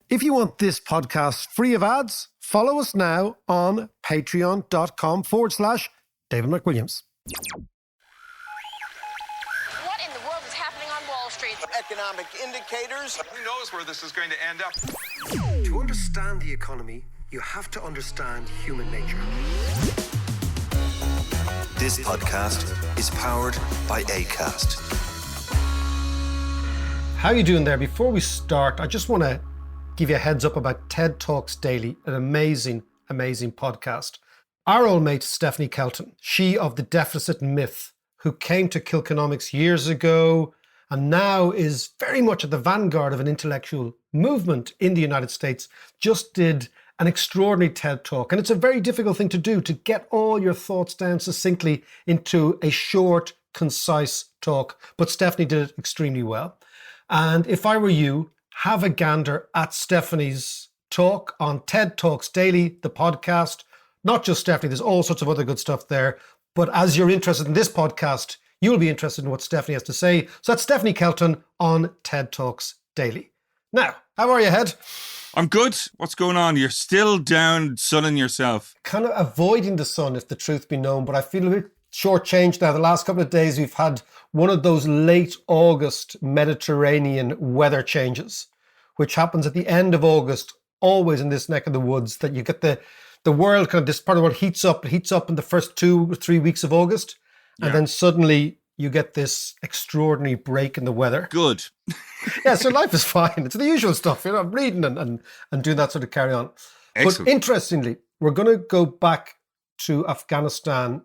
If you want this podcast free of ads, follow us now on patreon.com/David McWilliams. What in the world is happening on Wall Street? Economic indicators. Who knows where this is going to end up? To understand the economy, you have to understand human nature. This podcast is powered by Acast. How are you doing there? Before we start, I just want to give you a heads up about TED Talks Daily, an amazing, amazing podcast. Our old mate, Stephanie Kelton, she of the Deficit Myth, who came to Kilkenomics years ago and now is very much at the vanguard of an intellectual movement in the United States, just did an extraordinary TED Talk. And it's a very difficult thing to do, to get all your thoughts down succinctly into a short, concise talk. But Stephanie did it extremely well. And if I were you, have a gander at Stephanie's talk on TED Talks Daily, the podcast. Not just Stephanie, there's all sorts of other good stuff there. But as you're interested in this podcast, you'll be interested in what Stephanie has to say. So that's Stephanie Kelton on TED Talks Daily. Now, how are you, Head? I'm good. What's going on? You're still down sunning yourself. Kind of avoiding the sun, if the truth be known, but I feel a bit shortchanged now. The last couple of days we've had one of those late August Mediterranean weather changes, which happens at the end of August, always in this neck of the woods, that you get the world, kind of this part of the world heats up in the first 2 or 3 weeks of August, and then suddenly you get this extraordinary break in the weather. Good. Yeah, so life is fine. It's the usual stuff, you know, I'm reading and doing that sort of carry on. Excellent. But interestingly, we're going to go back to Afghanistan,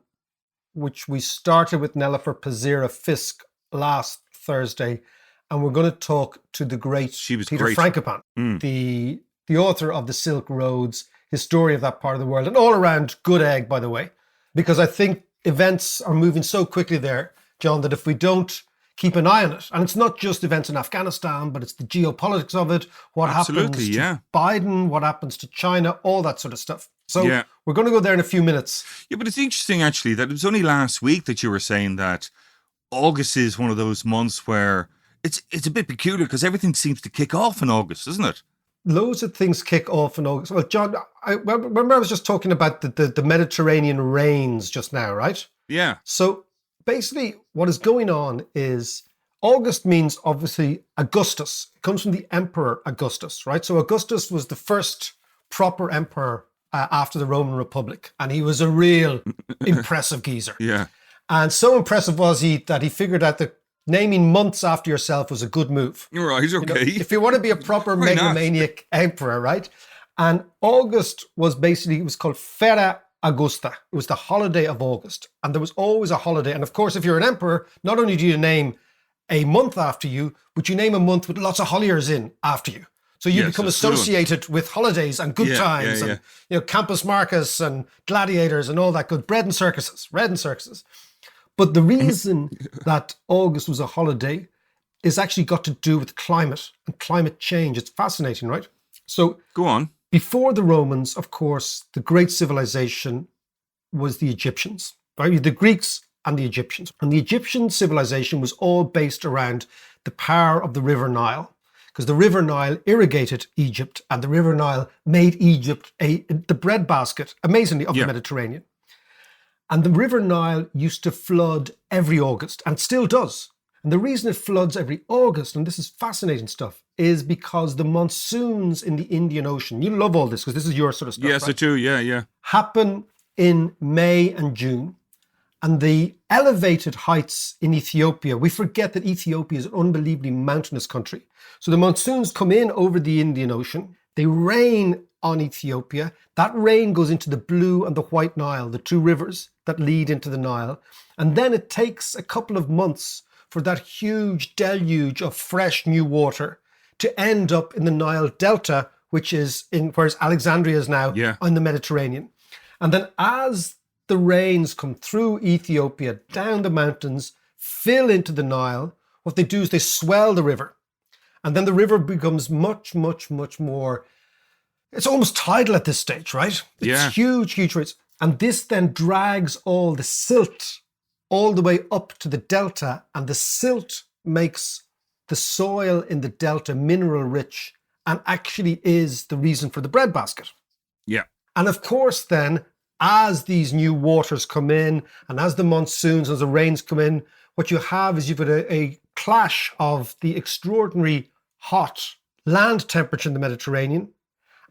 which we started with Nellifer Pazira Fisk last Thursday, and we're going to talk to the great Peter great. Frankopan, the author of The Silk Roads, his story of that part of the world, and all around good egg, by the way, because I think events are moving so quickly there, John, that if we don't keep an eye on it, and it's not just events in Afghanistan, but it's the geopolitics of it, what happens to Biden, what happens to China, all that sort of stuff. So we're going to go there in a few minutes. Yeah, but it's interesting, actually, that it was only last week that you were saying that August is one of those months where it's a bit peculiar because everything seems to kick off in August, isn't it? Loads of things kick off in August. Well, John, I remember I was just talking about the Mediterranean rains just now, right? Yeah. So basically what is going on is August means obviously Augustus. It comes from the Emperor Augustus, right? So Augustus was the first proper emperor after the Roman Republic. And he was a real impressive geezer. Yeah. And so impressive was he that he figured out that naming months after yourself was a good move. Right, okay. You know, if you want to be a proper megalomaniac emperor, right? And August was basically, it was called Fera Augusta. It was the holiday of August. And there was always a holiday. And of course, if you're an emperor, not only do you name a month after you, but you name a month with lots of holiers in after you. So you become associated with holidays and good times and you know, Campus Marcus and gladiators and all that good bread and circuses. But the reason that August was a holiday is actually got to do with climate and climate change. It's fascinating, right? So go on. Before the Romans, of course, the great civilization was the Egyptians, right? The Greeks and the Egyptians. And the Egyptian civilization was all based around the power of the River Nile, because the River Nile irrigated Egypt, and the River Nile made Egypt the breadbasket, amazingly, of the Mediterranean. And the River Nile used to flood every August, and still does. And the reason it floods every August, and this is fascinating stuff, is because the monsoons in the Indian Ocean, you love all this because this is your sort of stuff, yes, right? I do, yeah. Happen in May and June. And the elevated heights in Ethiopia, we forget that Ethiopia is an unbelievably mountainous country. So the monsoons come in over the Indian Ocean, they rain on Ethiopia. That rain goes into the Blue and the White Nile, the two rivers that lead into the Nile. And then it takes a couple of months for that huge deluge of fresh new water to end up in the Nile Delta, which is whereas Alexandria is now on the Mediterranean. And then as the rains come through Ethiopia, down the mountains, fill into the Nile, what they do is they swell the river. And then the river becomes much, much, much more, it's almost tidal at this stage, right? It's huge rates. And this then drags all the silt all the way up to the delta, and the silt makes the soil in the delta mineral rich and actually is the reason for the breadbasket. Yeah. And of course, then, as these new waters come in and as the monsoons, as the rains come in, what you have is you've got a clash of the extraordinary hot land temperature in the Mediterranean,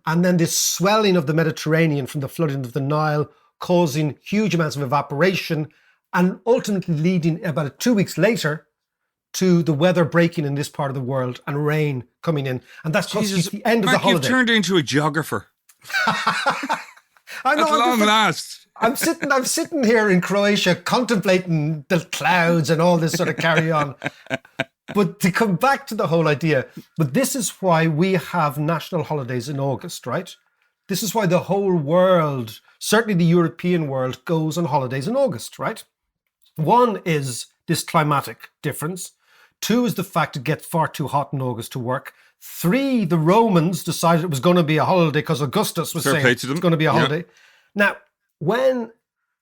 and then this swelling of the Mediterranean from the flooding of the Nile, causing huge amounts of evaporation, and ultimately leading about 2 weeks later to the weather breaking in this part of the world and rain coming in. And that's Jesus, the end of Mark, the holiday. you've turned into a geographer. I know, At long last. I'm sitting here in Croatia contemplating the clouds and all this sort of carry on. But to come back to the whole idea, but this is why we have national holidays in August, right? This is why the whole world, certainly the European world, goes on holidays in August, right? One is this climatic difference. Two is the fact it gets far too hot in August to work. Three, the Romans decided it was going to be a holiday because Augustus was saying it's going to be a holiday. Yeah. Now, when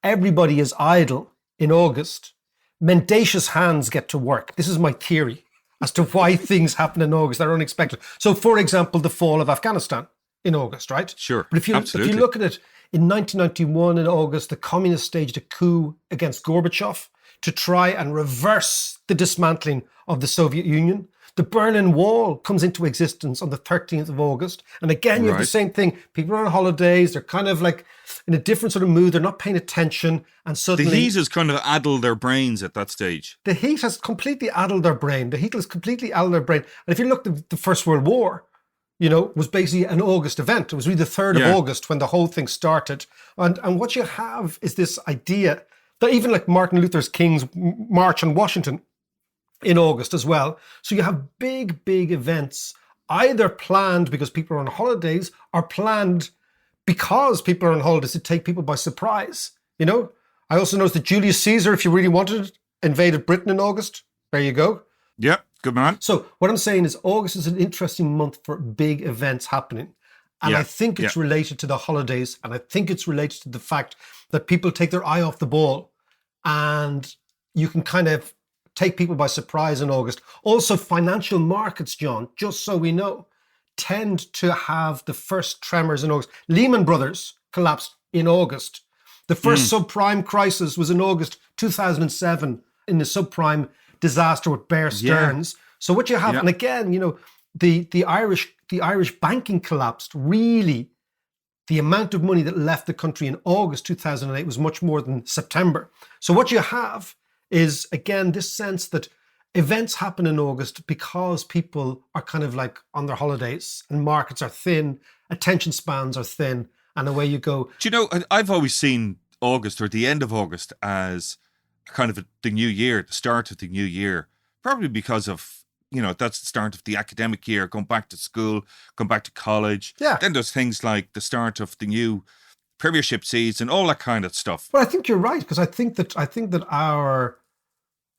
everybody is idle in August, mendacious hands get to work. This is my theory as to why things happen in August that are unexpected. So, for example, the fall of Afghanistan in August, right? Sure, but if you look at it, in 1991 in August, the communists staged a coup against Gorbachev to try and reverse the dismantling of the Soviet Union. The Berlin Wall comes into existence on the 13th of August. And again, you have the same thing. People are on holidays. They're kind of like in a different sort of mood. They're not paying attention. And suddenly... The heat has kind of addled their brains at that stage. The heat has completely addled their brain. And if you look at the First World War, was basically an August event. It was really the 3rd of August when the whole thing started. And what you have is this idea that even like Martin Luther King's March on Washington in August as well. So you have big, big events either planned because people are on holidays or planned because people are on holidays to take people by surprise. I also noticed that Julius Caesar, if you really wanted it, invaded Britain in August. There you go. Yeah, good man. So what I'm saying is August is an interesting month for big events happening. And I think it's related to the holidays. And I think it's related to the fact that people take their eye off the ball and you can kind of take people by surprise in August. Also, financial markets, John, just so we know, tend to have the first tremors in August. Lehman Brothers collapsed in August. The first subprime crisis was in August 2007 in the subprime disaster with Bear Stearns. So what you have, and again, the Irish banking collapsed. Really, the amount of money that left the country in August 2008 was much more than September. So what you have is, again, this sense that events happen in August because people are kind of like on their holidays and markets are thin, attention spans are thin, and away you go. Do you know, I've always seen August or the end of August as kind of the new year, the start of the new year, probably because of, that's the start of the academic year, going back to school, going back to college. Yeah. Then there's things like the start of the new Premiership season, all that kind of stuff. Well, I think you're right, because I think that our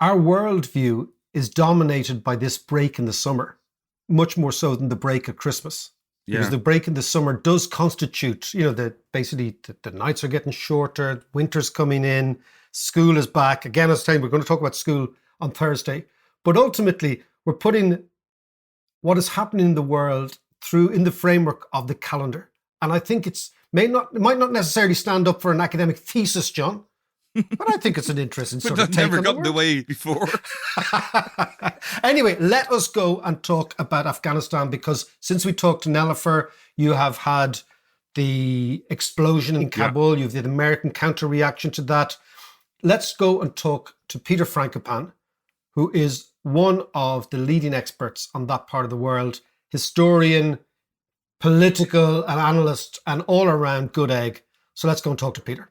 worldview is dominated by this break in the summer, much more so than the break at Christmas. Because the break in the summer does constitute, that basically the nights are getting shorter, winter's coming in, school is back. Again, as I was saying, we're going to talk about school on Thursday. But ultimately, we're putting what is happening in the world in the framework of the calendar. And I think it might not necessarily stand up for an academic thesis, John, but I think it's an interesting sort of take on the never got in the way before. Anyway, let us go and talk about Afghanistan, because since we talked to Nellifer, you have had the explosion in Kabul, you have the American counter-reaction to that. Let's go and talk to Peter Frankopan, who is one of the leading experts on that part of the world, historian, political and analyst, and all-around good egg. So let's go and talk to Peter.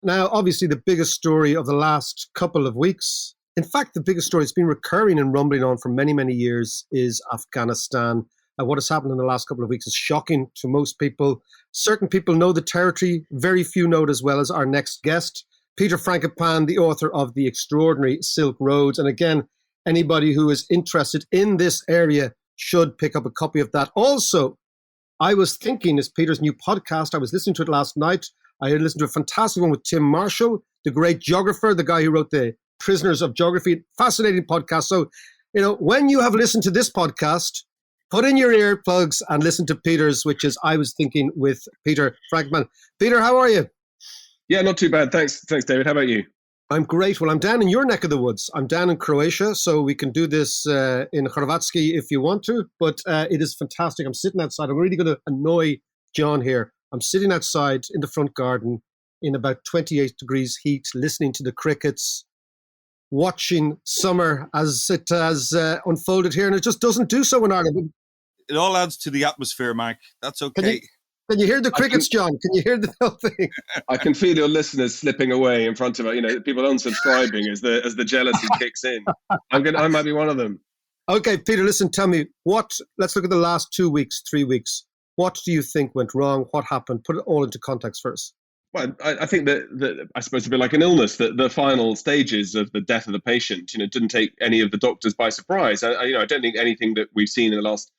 Now, obviously, the biggest story of the last couple of weeks, in fact, the biggest story that's been recurring and rumbling on for many, many years, is Afghanistan. What has happened in the last couple of weeks is shocking to most people. Certain people know the territory. Very few know it as well as our next guest, Peter Frankopan, the author of The Extraordinary Silk Roads. And again, anybody who is interested in this area should pick up a copy of that. Also, I was thinking, as Peter's new podcast, I was listening to it last night. I had listened to a fantastic one with Tim Marshall, the great geographer, the guy who wrote the Prisoners of Geography. Fascinating podcast. So, when you have listened to this podcast, Put in your earplugs and listen to Peter's, which is I Was Thinking with Peter Frankopan. Peter, how are you? Yeah, not too bad. Thanks, David. How about you? I'm great. Well, I'm down in your neck of the woods. I'm down in Croatia, so we can do this in Hrvatski if you want to, but it is fantastic. I'm sitting outside. I'm really going to annoy John here. I'm sitting outside in the front garden in about 28 degrees heat, listening to the crickets, watching summer as it has unfolded here, and it just doesn't do so in Ireland. It all adds to the atmosphere, Mike. That's okay. Can you hear the crickets, John? Can you hear the whole thing? I can feel your listeners slipping away in front of people unsubscribing as the jealousy kicks in. I might be one of them. Okay, Peter, listen, tell me let's look at the last 2 weeks, 3 weeks. What do you think went wrong? What happened? Put it all into context first. Well, I think that I suppose a bit like an illness, that the final stages of the death of the patient, didn't take any of the doctors by surprise. I don't think anything that we've seen in the last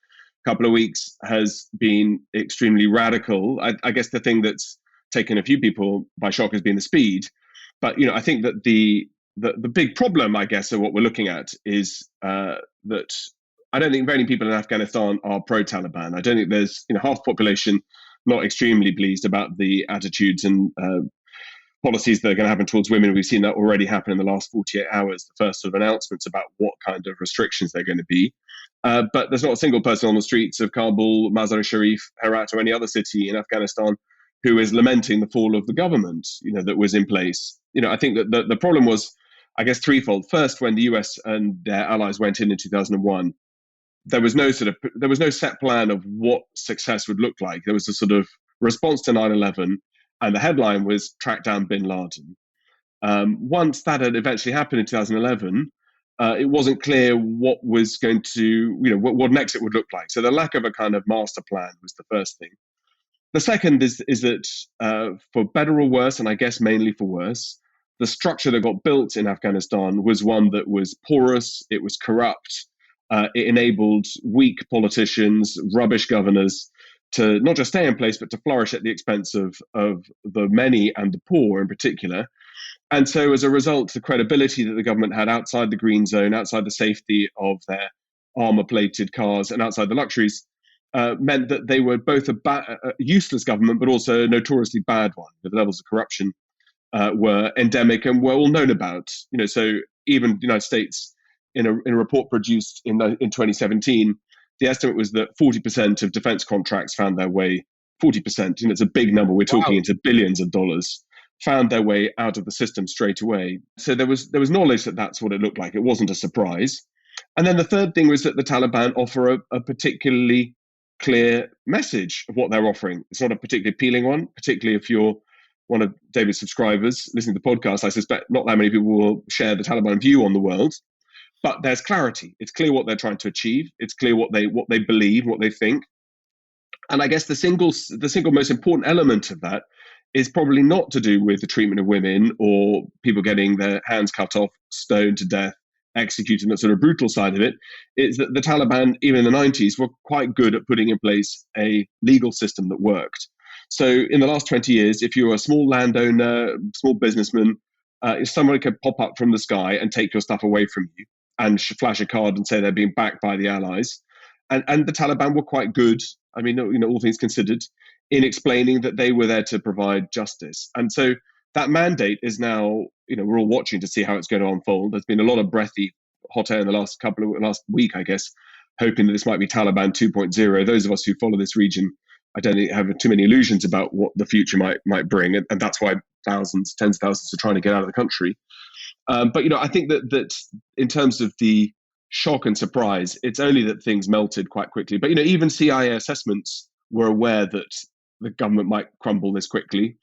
couple of weeks has been extremely radical. I guess the thing that's taken a few people by shock has been the speed. But I think that the big problem, I guess, of what we're looking at is that I don't think very many people in Afghanistan are pro-Taliban. I don't think there's half the population not extremely pleased about the attitudes and policies that are going to happen towards women. We've seen that already happen in the last 48 hours, the first sort of announcements about what kind of restrictions they're going to be. But there's not a single person on the streets of Kabul, Mazar-e-Sharif, Herat, or any other city in Afghanistan who is lamenting the fall of the government, that was in place. I think that the problem was, I guess, threefold. First, when the US and their allies went in 2001, there was no set plan of what success would look like. There was a sort of response to 9/11, and the headline was "Track down Bin Laden." Once that had eventually happened in 2011, it wasn't clear what was going to, what next it would look like. So the lack of a kind of master plan was the first thing. The second is that for better or worse, and I guess mainly for worse, the structure that got built in Afghanistan was one that was porous, it was corrupt, it enabled weak politicians, rubbish governors to not just stay in place, but to flourish at the expense of the many and the poor in particular. And so as a result, the credibility that the government had outside the green zone, outside the safety of their armor-plated cars and outside the luxuries, meant that they were both a useless government, but also a notoriously bad one. The levels of corruption were endemic and were all known about. So even the United States, in a report produced in 2017, the estimate was that 40% of defense contracts found their way, 40%, it's a big number, we're talking into billions of dollars, found their way out of the system straight away. So there was knowledge that that's what it looked like. It wasn't a surprise. And then the third thing was that the Taliban offer a particularly clear message of what they're offering. It's not a particularly appealing one, particularly if you're one of David's subscribers listening to the podcast. I suspect not that many people will share the Taliban view on the world, but there's clarity. It's clear what they're trying to achieve. It's clear what they believe, what they think. And I guess the single most important element of that is probably not to do with the treatment of women or people getting their hands cut off, stoned to death, executed, that sort of brutal side of it. Is that the Taliban, even in the 90s, were quite good at putting in place a legal system that worked. So in the last 20 years, if you're a small landowner, small businessman, if someone could pop up from the sky and take your stuff away from you and flash a card and say they're being backed by the allies, and the Taliban were quite good, I mean, all things considered, in explaining that they were there to provide justice. And so that mandate is now, we're all watching to see how it's going to unfold. There's been a lot of breathy hot air in the last week, I guess, hoping that this might be Taliban 2.0. Those of us who follow this region, I don't think have too many illusions about what the future might bring. And that's why tens of thousands are trying to get out of the country. But I think that in terms of the shock and surprise, it's only that things melted quite quickly. But even CIA assessments were aware that the government might crumble this quickly.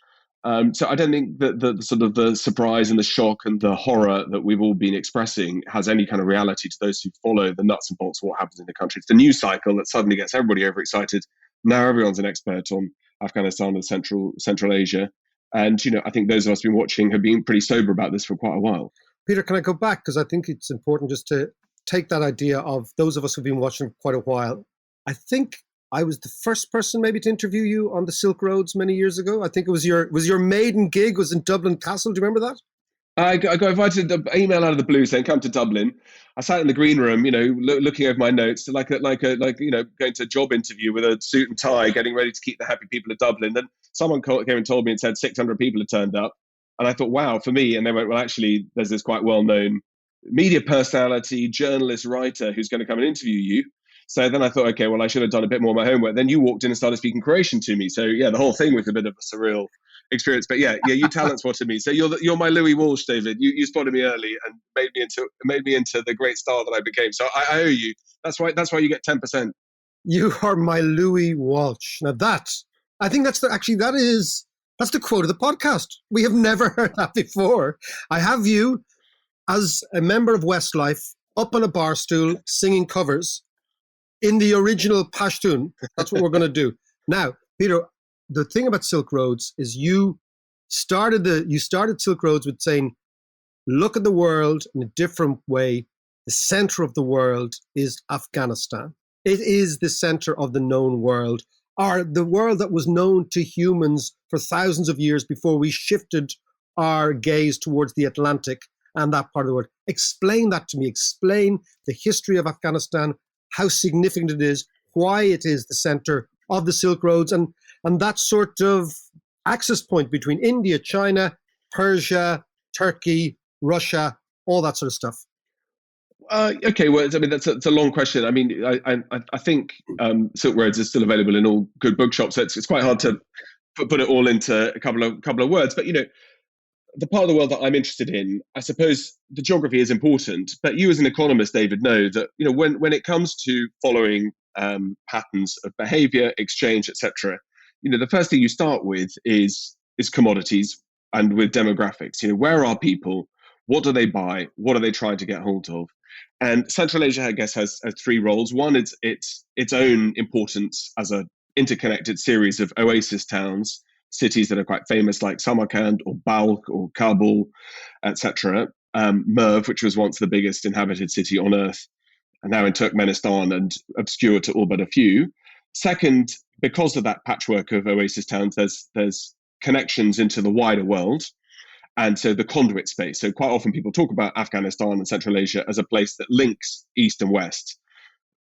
So I don't think that the sort of the surprise and the shock and the horror that we've all been expressing has any kind of reality to those who follow the nuts and bolts of what happens in the country. It's the news cycle that suddenly gets everybody overexcited. Now everyone's an expert on Afghanistan and Central Asia. And, I think those of us who've been watching have been pretty sober about this for quite a while. Peter, can I go back? Because I think it's important just to take that idea of those of us who've been watching quite a while. I think I was the first person maybe to interview you on the Silk Roads many years ago. I think it was your maiden gig was in Dublin Castle. Do you remember that? I got invited an email out of the blue saying, "Come to Dublin." I sat in the green room, looking over my notes, going to a job interview with a suit and tie, getting ready to keep the happy people of Dublin. Then someone came and told me and said 600 people had turned up, and I thought, wow, for me. And they went, well, actually, there's this quite well-known media personality, journalist, writer who's going to come and interview you. So then I thought, okay, well, I should have done a bit more of my homework. Then you walked in and started speaking Croatian to me. So yeah, the whole thing was a bit of a surreal experience. But yeah, you talent spotted me. So you're my Louis Walsh, David. You spotted me early and made me into the great star that I became. So I owe you. That's why you get 10%. You are my Louis Walsh. Now I think that's the quote of the podcast. We have never heard that before. I have you as a member of Westlife up on a bar stool singing covers in the original Pashtun. That's what we're going to do. Now, Peter, the thing about Silk Roads is you started Silk Roads with saying, look at the world in a different way. The center of the world is Afghanistan. It is the center of the known world, or the world that was known to humans for thousands of years before we shifted our gaze towards the Atlantic and that part of the world. Explain that to me. Explain the history of Afghanistan, how significant it is, why it is the center of the Silk Roads, and that sort of access point between India, China, Persia, Turkey, Russia, all that sort of stuff. Okay, well, I mean that's a long question. I mean, I think Silk Roads is still available in all good bookshops. So it's quite hard to put it all into a couple of words. But the part of the world that I'm interested in, I suppose the geography is important. But you, as an economist, David, know that when it comes to following patterns of behaviour, exchange, etc., the first thing you start with is commodities and with demographics. Where are people? What do they buy? What are they trying to get hold of? And Central Asia, I guess, has three roles. One is its own importance as an interconnected series of oasis towns, cities that are quite famous, like Samarkand or Balkh or Kabul, etc. Merv, which was once the biggest inhabited city on earth, and now in Turkmenistan and obscure to all but a few. Second, because of that patchwork of oasis towns, there's connections into the wider world. And so the conduit space. So quite often people talk about Afghanistan and Central Asia as a place that links East and West,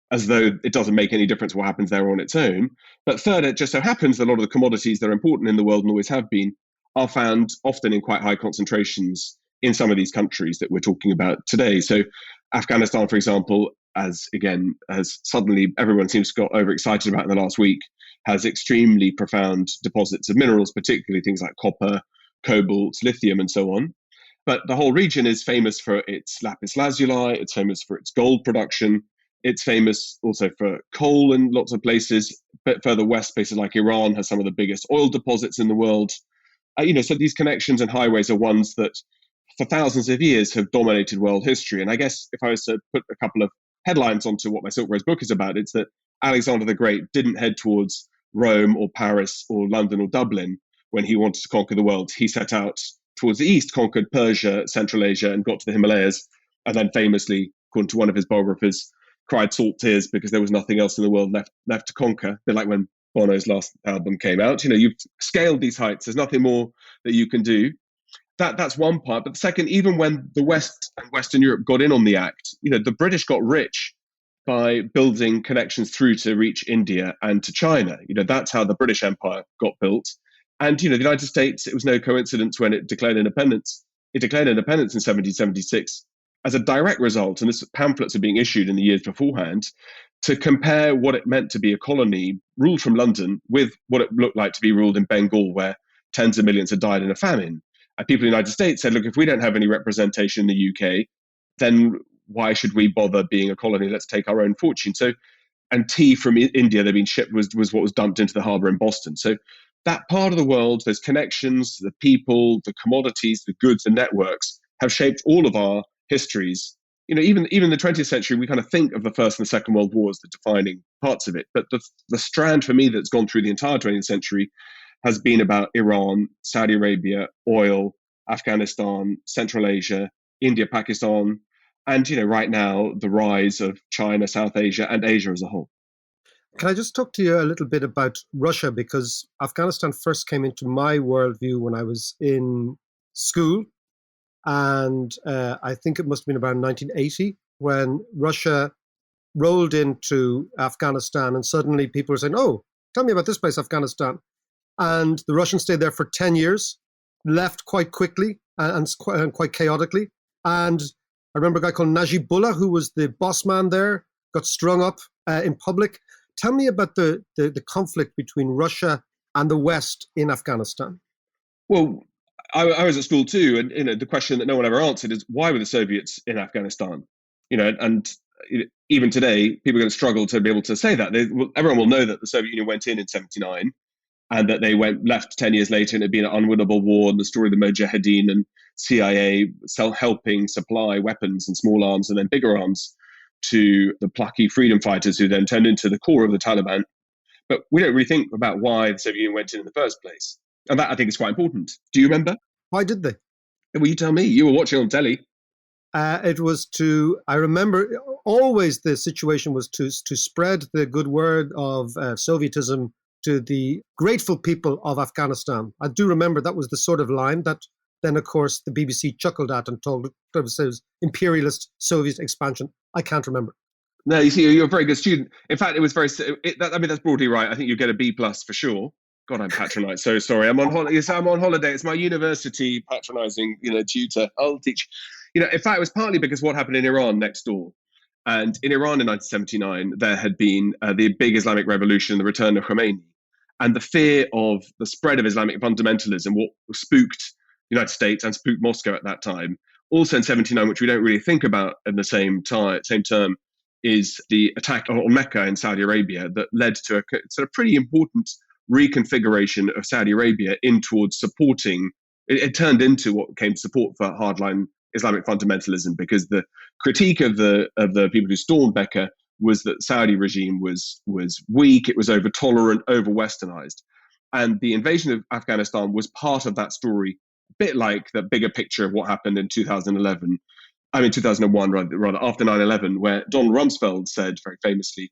as though it doesn't make any difference what happens there on its own. But third, it just so happens that a lot of the commodities that are important in the world and always have been are found often in quite high concentrations in some of these countries that we're talking about today. So Afghanistan, for example, as suddenly everyone seems to got overexcited about in the last week, has extremely profound deposits of minerals, particularly things like copper, cobalt, lithium, and so on. But the whole region is famous for its lapis lazuli. It's famous for its gold production. It's famous also for coal in lots of places. But further west, places like Iran has some of the biggest oil deposits in the world. So these connections and highways are ones that for thousands of years have dominated world history. And I guess if I was to put a couple of headlines onto what my Silk Roads book is about, it's that Alexander the Great didn't head towards Rome or Paris or London or Dublin when he wanted to conquer the world. He set out towards the east, conquered Persia, Central Asia, and got to the Himalayas, and then famously, according to one of his biographers, cried salt tears because there was nothing else in the world left to conquer. A bit like when Bono's last album came out. You've scaled these heights. There's nothing more that you can do. That's one part. But the second, even when the West and Western Europe got in on the act, the British got rich by building connections through to reach India and to China. That's how the British Empire got built. And, the United States, it was no coincidence when it declared independence. It declared independence in 1776 as a direct result, and this pamphlets are being issued in the years beforehand, to compare what it meant to be a colony ruled from London with what it looked like to be ruled in Bengal, where tens of millions had died in a famine. And people in the United States said, look, if we don't have any representation in the UK, then why should we bother being a colony? Let's take our own fortune. So, and tea from India that had been shipped was what was dumped into the harbour in Boston. So that part of the world, those connections, the people, the commodities, the goods, the networks have shaped all of our histories. Even in the 20th century, we kind of think of the First and the Second World War as the defining parts of it. But the strand for me that's gone through the entire 20th century has been about Iran, Saudi Arabia, oil, Afghanistan, Central Asia, India, Pakistan, and right now the rise of China, South Asia, and Asia as a whole. Can I just talk to you a little bit about Russia? Because Afghanistan first came into my worldview when I was in school. And I think it must have been about 1980 when Russia rolled into Afghanistan, and suddenly people were saying, oh, tell me about this place, Afghanistan. And the Russians stayed there for 10 years, left quite quickly and quite chaotically. And I remember a guy called Najibullah, who was the boss man there, got strung up in public. Tell me about the conflict between Russia and the West in Afghanistan. Well, I was at school too, and the question that no one ever answered is why were the Soviets in Afghanistan? And even today, people are going to struggle to be able to say that. Everyone will know that the Soviet Union went in '79, and that they left 10 years later, and it had been an unwinnable war, and the story of the Mujahideen and CIA helping supply weapons and small arms and then bigger arms to the plucky freedom fighters who then turned into the core of the Taliban. But we don't really think about why the Soviet Union went in the first place. And that, I think, is quite important. Do you remember? Why did they? Well, you tell me. You were watching on telly. It was I remember always the situation was to spread the good word of Sovietism to the grateful people of Afghanistan. I do remember that was the sort of line that then, of course, the BBC chuckled at and told it was imperialist Soviet expansion. I can't remember. No, you see, you're a very good student. In fact, it was that's broadly right. I think you get a B+ for sure. God, I'm patronised. So sorry. I'm on holiday. I'm on holiday. It's my university patronising, tutor. I'll teach. In fact, it was partly because what happened in Iran next door. And in Iran in 1979, there had been the big Islamic revolution, the return of Khomeini. And the fear of the spread of Islamic fundamentalism, what spooked the United States and spooked Moscow at that time. Also in '79, which we don't really think about in the same term, is the attack on Mecca in Saudi Arabia that led to a sort of pretty important reconfiguration of Saudi Arabia in towards supporting. It turned into what came to support for hardline Islamic fundamentalism, because the critique of the people who stormed Mecca was that Saudi regime was weak, it was over tolerant, over westernized, and the invasion of Afghanistan was part of that story, a bit like the bigger picture of what happened in 2001 rather after 9/11, where Donald Rumsfeld said very famously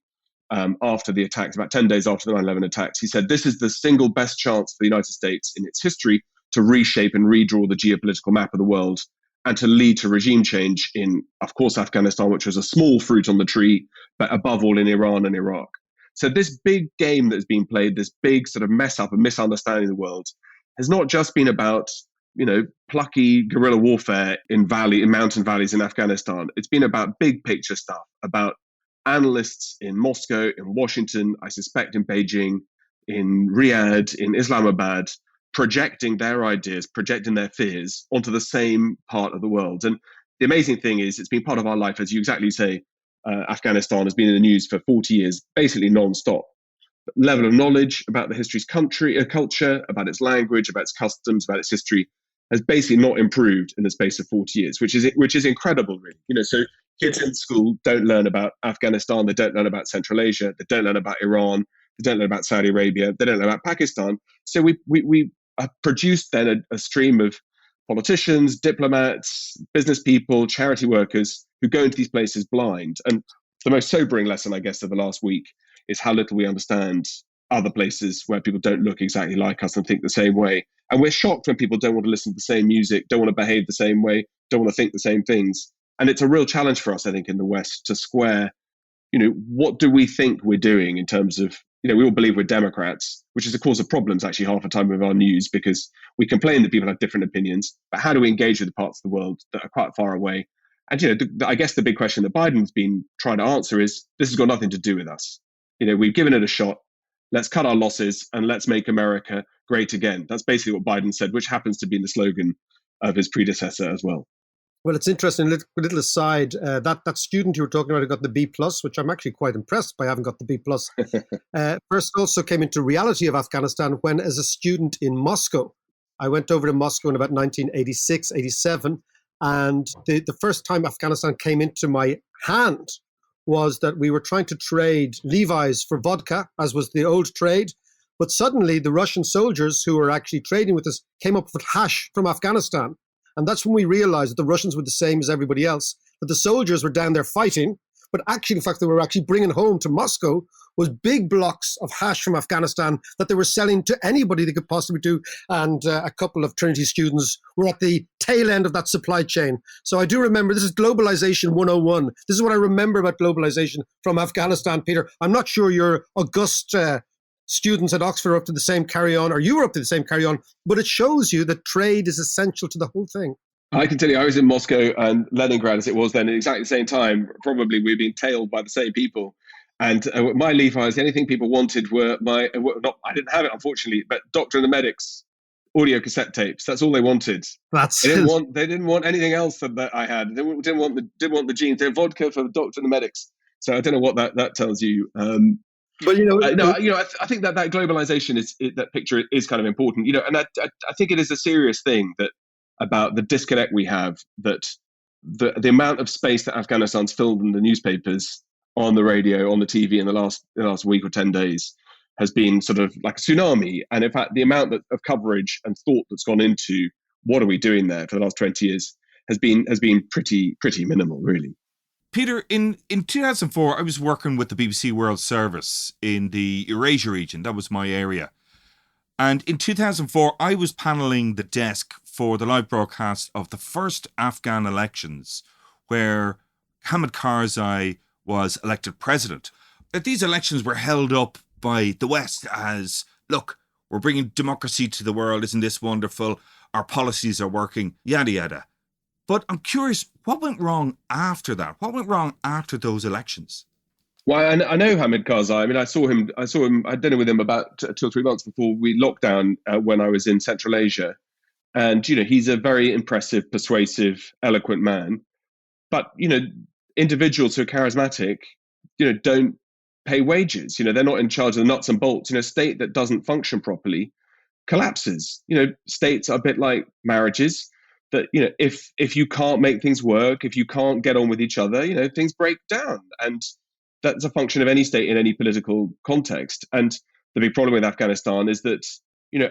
after the attacks, about 10 days after the 9/11 attacks, he said, this is the single best chance for the United States in its history to reshape and redraw the geopolitical map of the world and to lead to regime change in, of course, Afghanistan, which was a small fruit on the tree, but above all in Iran and Iraq. So this big game that's been played, this big sort of mess up and misunderstanding of the world, has not just been about, plucky guerrilla warfare in mountain valleys in Afghanistan. It's been about big picture stuff, about analysts in Moscow, in Washington, I suspect in Beijing, in Riyadh, in Islamabad, projecting their ideas, projecting their fears onto the same part of the world. And the amazing thing is, it's been part of our life, as you exactly say. Afghanistan has been in the news for 40 years, basically non-stop. The level of knowledge about the history's culture, about its language, about its customs, about its history, has basically not improved in the space of 40 years, which is incredible, really. So kids in school don't learn about Afghanistan, they don't learn about Central Asia, they don't learn about Iran, they don't learn about Saudi Arabia, they don't learn about Pakistan. So we produced then a stream of politicians, diplomats, business people, charity workers who go into these places blind. And the most sobering lesson, I guess, of the last week is how little we understand other places where people don't look exactly like us and think the same way. And we're shocked when people don't want to listen to the same music, don't want to behave the same way, don't want to think the same things. And it's a real challenge for us, I think, in the West to square, what do we think we're doing in terms of, we all believe we're Democrats, which is a cause of problems actually half the time with our news, because we complain that people have different opinions, but how do we engage with the parts of the world that are quite far away? And, I guess the big question that Biden's been trying to answer is, this has got nothing to do with us. We've given it a shot. Let's cut our losses and let's make America great again. That's basically what Biden said, which happens to be the slogan of his predecessor as well. Well, it's interesting, little aside, that student you were talking about who got the B+, which I'm actually quite impressed by having got the B+, first also came into reality of Afghanistan when, as a student in Moscow, I went over to Moscow in about 1986, 87, and the first time Afghanistan came into my hand was that we were trying to trade Levi's for vodka, as was the old trade. But suddenly the Russian soldiers who were actually trading with us came up with hash from Afghanistan. And that's when we realized that the Russians were the same as everybody else, that the soldiers were down there fighting, but actually the fact that they were actually bringing home to Moscow was big blocks of hash from Afghanistan that they were selling to anybody they could possibly do. And a couple of Trinity students were at the tail end of that supply chain. So I do remember, this is globalization 101. This is what I remember about globalization from Afghanistan, Peter. I'm not sure your august students at Oxford are up to the same carry-on, or you were up to the same carry-on, but it shows you that trade is essential to the whole thing. I can tell you, I was in Moscow and Leningrad as it was then at exactly the same time. Probably we were being tailed by the same people. And my Levi's, the only thing people wanted were I didn't have it, unfortunately, but Doctor and the Medics audio cassette tapes. That's all they wanted. They didn't want anything else that I had. They didn't want the jeans. They had vodka for Doctor and the Medics. So I don't know what that tells you. But I think that globalization that picture is kind of important. And I think it is a serious thing about the disconnect we have, that the amount of space that Afghanistan's filled in the newspapers, on the radio, on the TV in the last week or 10 days has been sort of like a tsunami. And in fact, the amount of coverage and thought that's gone into what are we doing there for the last 20 years has been pretty minimal, really. Peter, in 2004, I was working with the BBC World Service in the Eurasia region. That was my area. And in 2004, I was panelling the desk for the live broadcast of the first Afghan elections, where Hamid Karzai was elected president. These elections were held up by the West as, look, we're bringing democracy to the world. Isn't this wonderful? Our policies are working, yada, yada. But I'm curious, what went wrong after that? What went wrong after those elections? Well, I know Hamid Karzai. I mean, I saw him. I had dinner with him about 2 or 3 months before we locked down when I was in Central Asia. And, he's a very impressive, persuasive, eloquent man. But, individuals who are charismatic, don't pay wages. They're not in charge of the nuts and bolts. A state that doesn't function properly collapses. States are a bit like marriages that, if you can't make things work, if you can't get on with each other, things break down. And that's a function of any state in any political context. And the big problem with Afghanistan is that,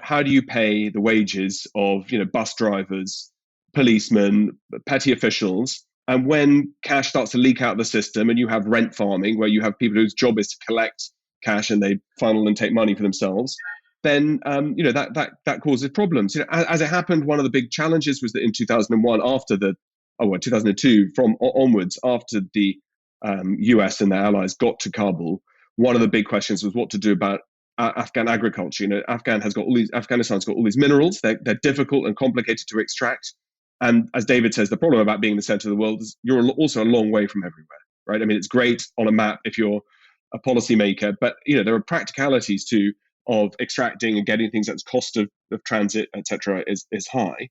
how do you pay the wages of, bus drivers, policemen, petty officials? And when cash starts to leak out of the system and you have rent farming, where you have people whose job is to collect cash and they funnel and take money for themselves, then that causes problems. As it happened, one of the big challenges was that in 2001, 2002 from onwards, after the US and their allies got to Kabul, one of the big questions was what to do about Afghan agriculture. Afghanistan's got all these minerals. They're difficult and complicated to extract. And as David says, the problem about being the center of the world is you're also a long way from everywhere, right? I mean, it's great on a map if you're a policymaker, but there are practicalities too of extracting and getting things. That's cost of transit, etc., is high.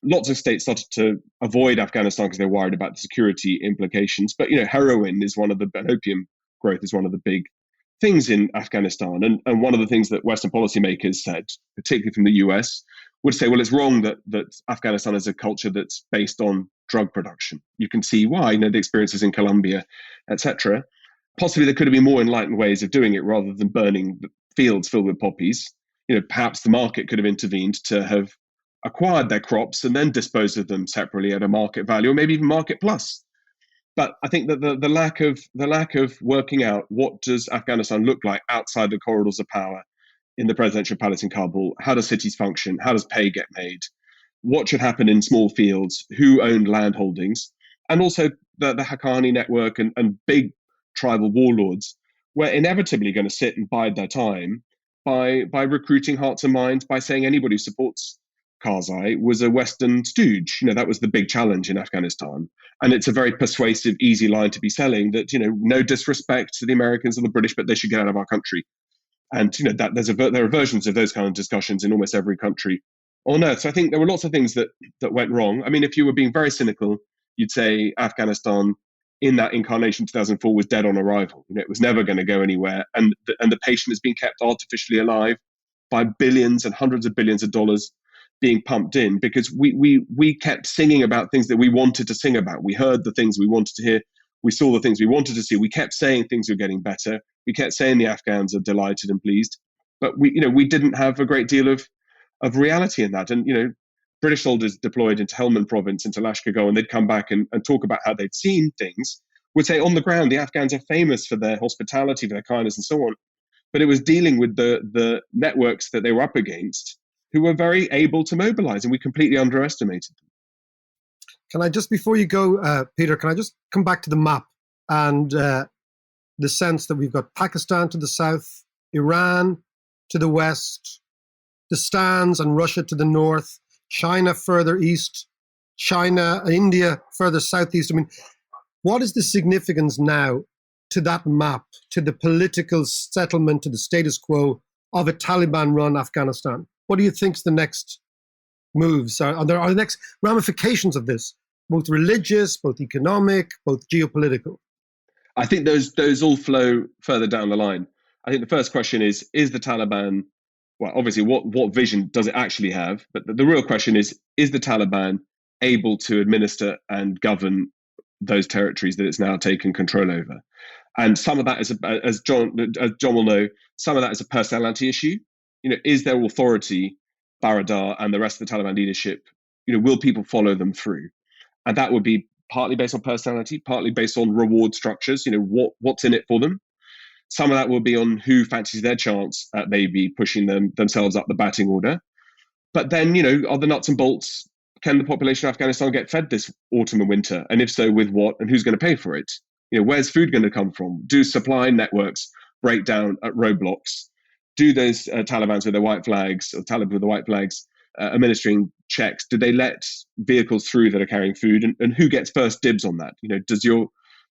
Lots of states started to avoid Afghanistan because they're worried about the security implications. But heroin is and opium growth is one of the big things in Afghanistan. And one of the things that Western policymakers said, particularly from the US, would say, well, it's wrong that Afghanistan is a culture that's based on drug production. You can see why, the experiences in Colombia, etc. Possibly there could have been more enlightened ways of doing it rather than burning fields filled with poppies. Perhaps the market could have intervened to have acquired their crops and then disposed of them separately at a market value, or maybe even market plus. But I think that the lack of working out what does Afghanistan look like outside the corridors of power in the presidential palace in Kabul, how do cities function, how does pay get made, what should happen in small fields, who owned land holdings, and also the Haqqani network and big tribal warlords were inevitably going to sit and bide their time by recruiting hearts and minds, by saying anybody who supports Karzai was a Western stooge. That was the big challenge in Afghanistan. And it's a very persuasive, easy line to be selling that, no disrespect to the Americans or the British, but they should get out of our country. And, that there are versions of those kind of discussions in almost every country on earth. So I think there were lots of things that went wrong. I mean, if you were being very cynical, you'd say Afghanistan in that incarnation 2004 was dead on arrival. It was never going to go anywhere. And the patient has been kept artificially alive by billions and hundreds of billions of dollars being pumped in because we kept singing about things that we wanted to sing about. We heard the things we wanted to hear. We saw the things we wanted to see. We kept saying things were getting better. We kept saying the Afghans are delighted and pleased. But we didn't have a great deal of reality in that. And, British soldiers deployed into Helmand province, into Lashkar Gah, and they'd come back and talk about how they'd seen things. would say on the ground, the Afghans are famous for their hospitality, for their kindness and so on. But it was dealing with the networks that they were up against who were very able to mobilize, and we completely underestimated them. Can I just, before you go, Peter, can I just come back to the map and the sense that we've got Pakistan to the south, Iran to the west, the Stans and Russia to the north, China further east, India further southeast. I mean, what is the significance now to that map, to the political settlement, to the status quo of a Taliban-run Afghanistan? What do you think is the next moves? Are the next ramifications of this, both religious, both economic, both geopolitical? I think those all flow further down the line. I think the first question is the Taliban, well, obviously, what vision does it actually have? But the real question is the Taliban able to administer and govern those territories that it's now taken control over? And some of that is, as John will know, some of that is a personality issue. Is there authority, Baradar and the rest of the Taliban leadership, will people follow them through? And that would be partly based on personality, partly based on reward structures, what's in it for them. Some of that will be on who fancies their chance at maybe pushing themselves up the batting order. But then, are the nuts and bolts, can the population of Afghanistan get fed this autumn and winter? And if so, with what? And who's going to pay for it? Where's food going to come from? Do supply networks break down at roadblocks? Do those Talibans with their white flags, or Taliban with the white flags, administering checks, do they let vehicles through that are carrying food? And who gets first dibs on that?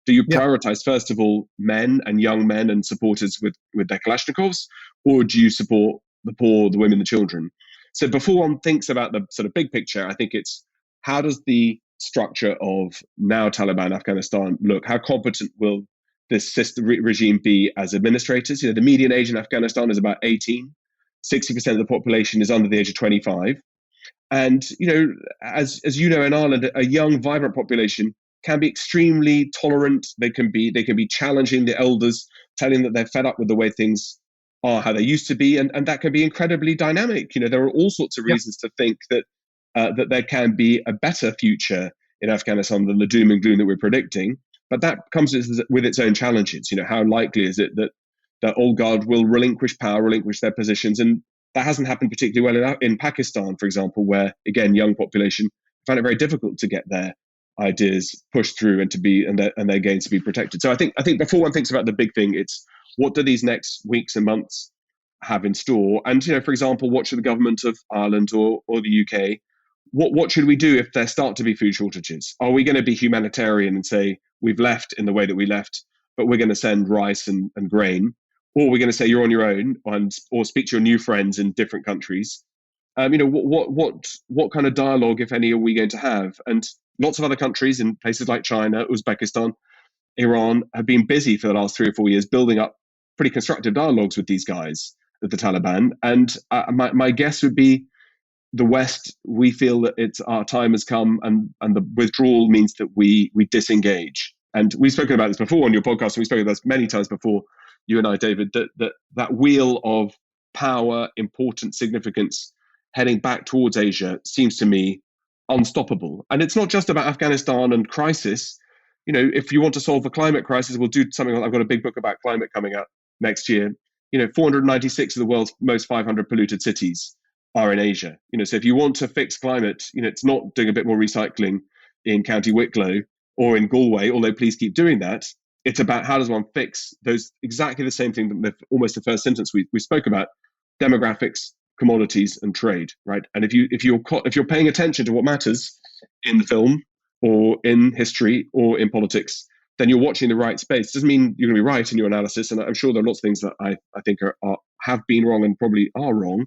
Do you prioritize, first of all, men and young men and supporters with their Kalashnikovs, or do you support the poor, the women, the children? So before one thinks about the sort of big picture, I think it's how does the structure of now Taliban Afghanistan look? How competent will this regime be as administrators? The median age in Afghanistan is about 18. 60% of the population is under the age of 25. And, as you know, in Ireland, a young, vibrant population can be extremely tolerant. They can be challenging the elders, telling that they're fed up with the way things are, how they used to be. And that can be incredibly dynamic. There are all sorts of reasons to think that there can be a better future in Afghanistan than the doom and gloom that we're predicting. But that comes with its own challenges. How likely is it that old guard will relinquish power, relinquish their positions? And that hasn't happened particularly well in Pakistan, for example, where, again, young population find it very difficult to get their ideas pushed through and their gains to be protected. So I think before one thinks about the big thing, it's what do these next weeks and months have in store? And, for example, what should the government of Ireland or the UK, what should we do if there start to be food shortages? Are we going to be humanitarian and say we've left in the way that we left, but we're going to send rice and grain? Or are we going to say you're on your own or speak to your new friends in different countries? What kind of dialogue, if any, are we going to have? And lots of other countries in places like China, Uzbekistan, Iran have been busy for the last 3 or 4 years building up pretty constructive dialogues with these guys, with the Taliban. And my guess would be the West, we feel that our time has come, and the withdrawal means that we disengage. And we've spoken about this before on your podcast, and we've spoken about this many times before, you and I, David, that wheel of power, importance, significance heading back towards Asia seems to me unstoppable. And it's not just about Afghanistan and crisis. If you want to solve the climate crisis, we'll do something like, I've got a big book about climate coming out next year. 496 of the world's most 500 polluted cities are in Asia. So if you want to fix climate, it's not doing a bit more recycling in County Wicklow or in Galway, although please keep doing that. It's about how does one fix those, exactly the same thing that almost the first sentence we spoke about: demographics, commodities, and trade, right? And if you're paying attention to what matters in the film or in history or in politics, then you're watching the right space. Doesn't mean you're going to be right in your analysis, and I'm sure there are lots of things that I think have been wrong and probably are wrong.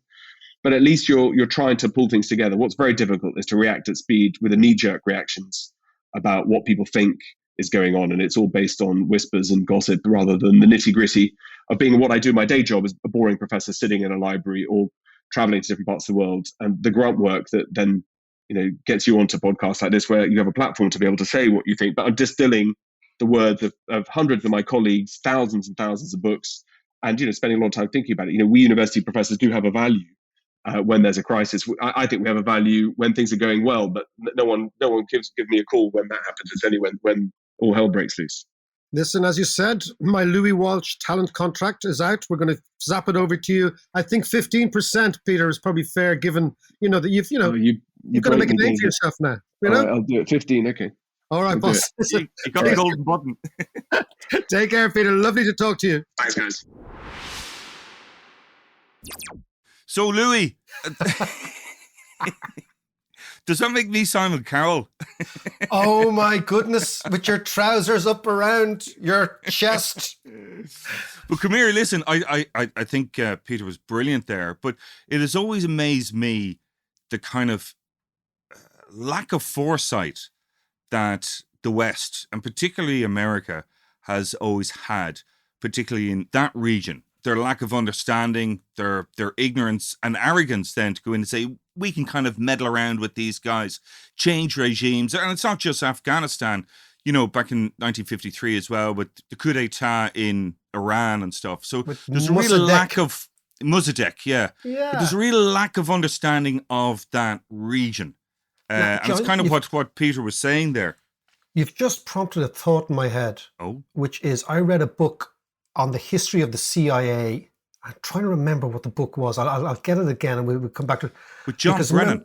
But at least you're trying to pull things together. What's very difficult is to react at speed with a knee-jerk reactions about what people think is going on, and it's all based on whispers and gossip rather than the nitty-gritty of being what I do. My day job as a boring professor sitting in a library or traveling to different parts of the world, and the grunt work that then gets you onto podcasts like this, where you have a platform to be able to say what you think. But I'm distilling the words of hundreds of my colleagues, thousands and thousands of books, and spending a lot of time thinking about it. We university professors do have a value when there's a crisis. I think we have a value when things are going well, but no one gives me a call when that happens. It's only when all hell breaks loose. Listen, as you said, my Louis Walsh talent contract is out. We're going to zap it over to you. I think 15%, Peter, is probably fair, given that you've got to make a name for yourself now. All right, I'll do it. 15. Okay. All right, I'll do boss. You got the golden button. Take care, Peter. Lovely to talk to you. Thanks, guys. So, Louis, does that make me Simon Cowell? Oh my goodness, with your trousers up around your chest. But come here, listen, I think Peter was brilliant there, but it has always amazed me the kind of lack of foresight that the West, and particularly America, has always had, particularly in that region. Their lack of understanding, their ignorance and arrogance then to go in and say, we can kind of meddle around with these guys, change regimes. And it's not just Afghanistan, back in 1953 as well, with the coup d'etat in Iran and stuff. So there's a real lack of Mossadegh, yeah. But there's a real lack of understanding of that region. Now, and it's kind of what Peter was saying there. You've just prompted a thought in my head, which is I read a book on the history of the CIA. I'm trying to remember what the book was. I'll get it again and we'll come back to it. With John Brennan.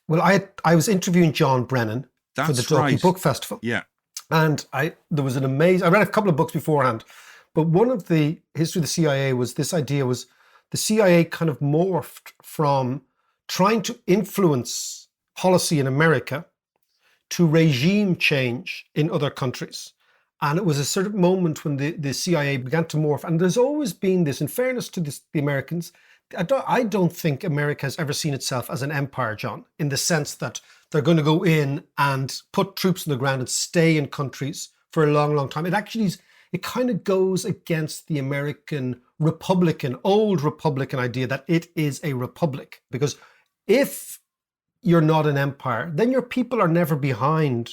I was interviewing John Brennan for the Talking Book Festival. Yeah. And there was an amazing, I read a couple of books beforehand, but one of the history of the CIA was this idea was the CIA kind of morphed from trying to influence policy in America to regime change in other countries. And it was a sort of moment when the CIA began to morph. And there's always been this, in fairness to the Americans, I don't think America has ever seen itself as an empire, John, in the sense that they're going to go in and put troops on the ground and stay in countries for a long, long time. It kind of goes against the American old Republican idea that it is a republic. Because if you're not an empire, then your people are never behind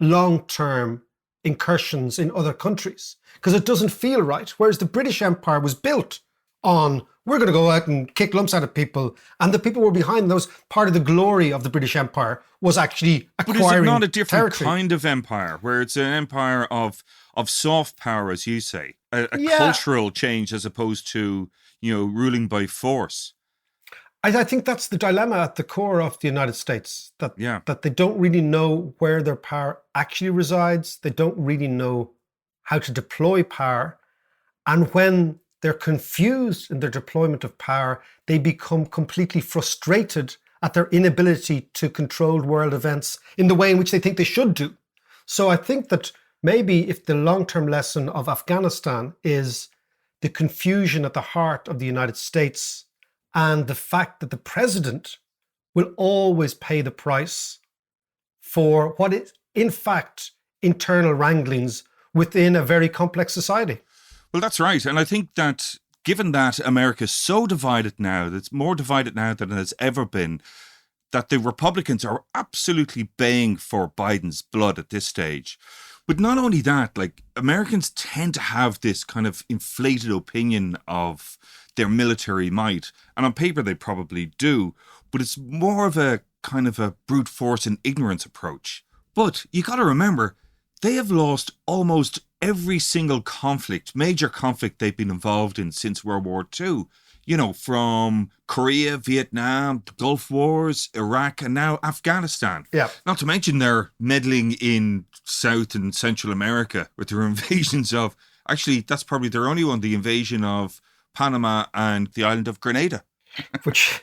long-term incursions in other countries because it doesn't feel right. Whereas the British Empire was built on, we're going to go out and kick lumps out of people, and the people were behind those. Part of the glory of the British Empire was actually acquiring territory. But is it not a different kind of empire, where it's an empire of soft power, as you say, a cultural change as opposed to, ruling by force? I think that's the dilemma at the core of the United States, that they don't really know where their power actually resides. They don't really know how to deploy power. And when they're confused in their deployment of power, they become completely frustrated at their inability to control world events in the way in which they think they should do. So I think that maybe if the long-term lesson of Afghanistan is the confusion at the heart of the United States and the fact that the president will always pay the price for what is, in fact, internal wranglings within a very complex society. Well, that's right. And I think that given that America's so divided now, that's more divided now than it has ever been, that the Republicans are absolutely baying for Biden's blood at this stage. But not only that, Americans tend to have this kind of inflated opinion of their military might. And on paper, they probably do. But it's more of a kind of a brute force and ignorance approach. But you got to remember, they have lost almost every single major conflict they've been involved in since World War II. From Korea, Vietnam, the Gulf Wars, Iraq, and now Afghanistan. Yeah. Not to mention they're meddling in South and Central America with their invasions of, actually, that's probably their only one, the invasion of Panama and the island of Grenada. which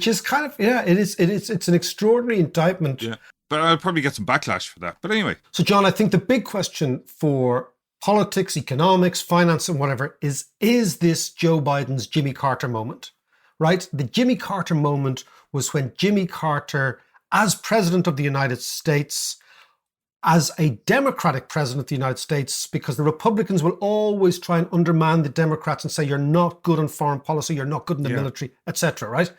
is kind of, it's an extraordinary indictment. Yeah. But I'll probably get some backlash for that. But anyway. So, John, I think the big question for politics, economics, finance, and whatever is this Joe Biden's Jimmy Carter moment, right? The Jimmy Carter moment was when Jimmy Carter, as president of the United States, as a Democratic president of the United States, because the Republicans will always try and undermine the Democrats and say, you're not good on foreign policy, you're not good in the military, etc., right?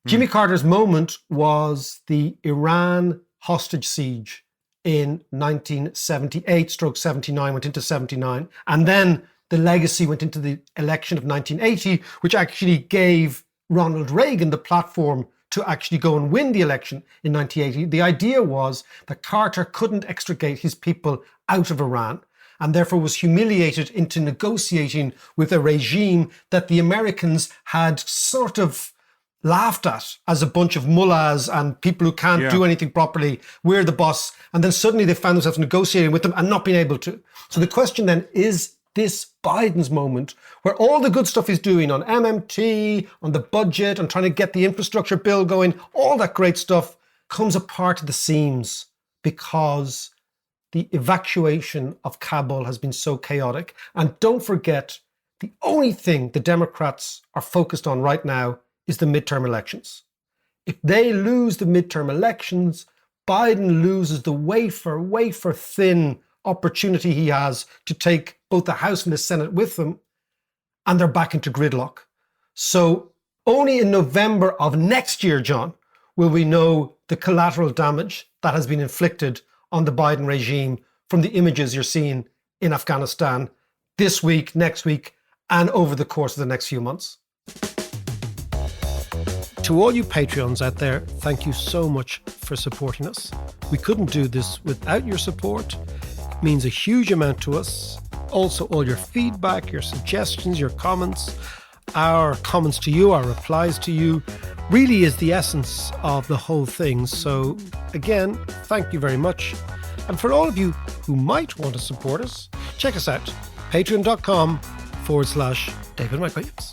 Jimmy Carter's moment was the Iran hostage siege in 1978/79, went into 79. And then the legacy went into the election of 1980, which actually gave Ronald Reagan the platform to actually go and win the election in 1980. The idea was that Carter couldn't extricate his people out of Iran. and therefore was humiliated into negotiating with a regime that the Americans had sort of laughed at as a bunch of mullahs and people who can't do anything properly. We're the boss. And then suddenly they found themselves negotiating with them and not being able to. So the question then is this Biden's moment where all the good stuff he's doing on MMT, on the budget, on trying to get the infrastructure bill going, all that great stuff comes apart at the seams because the evacuation of Kabul has been so chaotic. And don't forget, the only thing the Democrats are focused on right now is the midterm elections. If they lose the midterm elections, Biden loses the wafer thin opportunity he has to take both the House and the Senate with them, and they're back into gridlock. So only in November of next year, John, will we know the collateral damage that has been inflicted on the Biden regime from the images you're seeing in Afghanistan this week, next week, and over the course of the next few months. To all you Patreons out there, thank you so much for supporting us. We couldn't do this without your support. It means a huge amount to us. Also, all your feedback, your suggestions, your comments, our comments to you, our replies to you, really is the essence of the whole thing. So again, thank you very much. And for all of you who might want to support us, check us out, patreon.com/David Mike Williams.